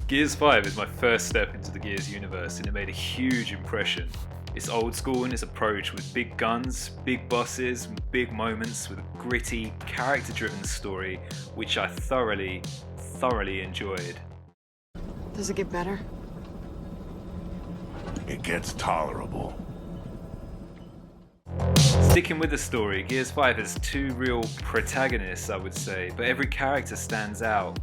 Gears 5 is my first step into the Gears universe and it made a huge impression. It's old school in its approach with big guns, big bosses, big moments with a gritty, character-driven story which I thoroughly enjoyed. Does it get better? It gets tolerable. Sticking with the story, Gears 5 has two real protagonists, I would say, but every character stands out.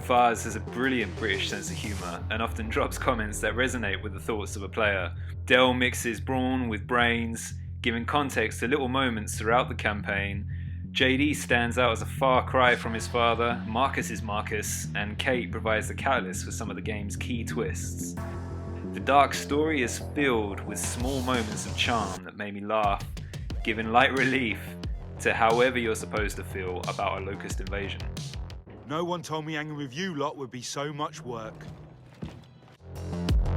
Faz has a brilliant British sense of humour and often drops comments that resonate with the thoughts of a player. Del mixes brawn with brains, giving context to little moments throughout the campaign. JD stands out as a far cry from his father, Marcus is Marcus, and Kate provides the catalyst for some of the game's key twists. The dark story is filled with small moments of charm that made me laugh, giving light relief to however you're supposed to feel about a Locust invasion. No one told me hanging with you lot would be so much work.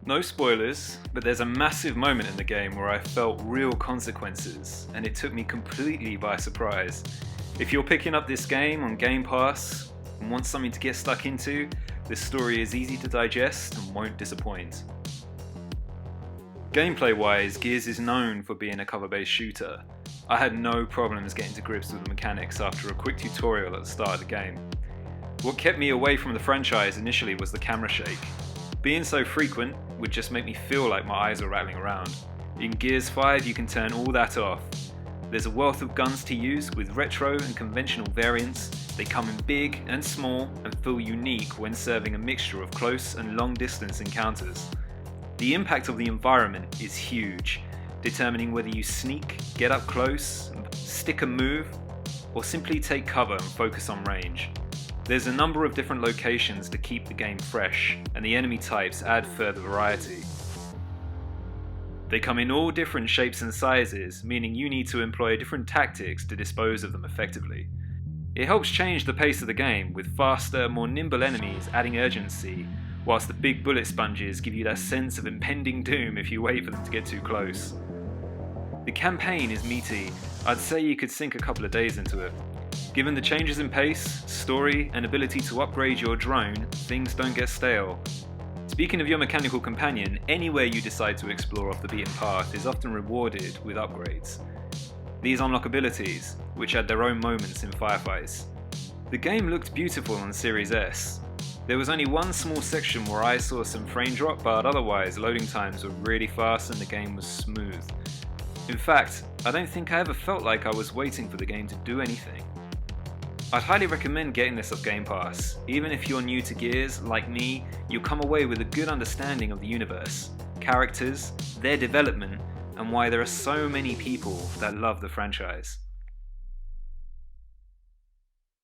No spoilers, but there's a massive moment in the game where I felt real consequences, and it took me completely by surprise. If you're picking up this game on Game Pass and want something to get stuck into, this story is easy to digest and won't disappoint. Gameplay-wise, Gears is known for being a cover-based shooter. I had no problems getting to grips with the mechanics after a quick tutorial at the start of the game. What kept me away from the franchise initially was the camera shake. Being so frequent would just make me feel like my eyes were rattling around. In Gears 5 you can turn all that off. There's a wealth of guns to use with retro and conventional variants. They come in big and small and feel unique when serving a mixture of close and long distance encounters. The impact of the environment is huge, determining whether you sneak, get up close, stick a move, or simply take cover and focus on range. There's a number of different locations to keep the game fresh, and the enemy types add further variety. They come in all different shapes and sizes, meaning you need to employ different tactics to dispose of them effectively. It helps change the pace of the game, with faster, more nimble enemies adding urgency, whilst the big bullet sponges give you that sense of impending doom if you wait for them to get too close. The campaign is meaty. I'd say you could sink a couple of days into it. Given the changes in pace, story, and ability to upgrade your drone, things don't get stale. Speaking of your mechanical companion, anywhere you decide to explore off the beaten path is often rewarded with upgrades. These unlock abilities, which add their own moments in firefights. The game looked beautiful on Series S. There was only one small section where I saw some frame drop, but otherwise loading times were really fast and the game was smooth. In fact, I don't think I ever felt like I was waiting for the game to do anything. I'd highly recommend getting this off Game Pass. Even if you're new to Gears, like me, you'll come away with a good understanding of the universe, characters, their development, and why there are so many people that love the franchise.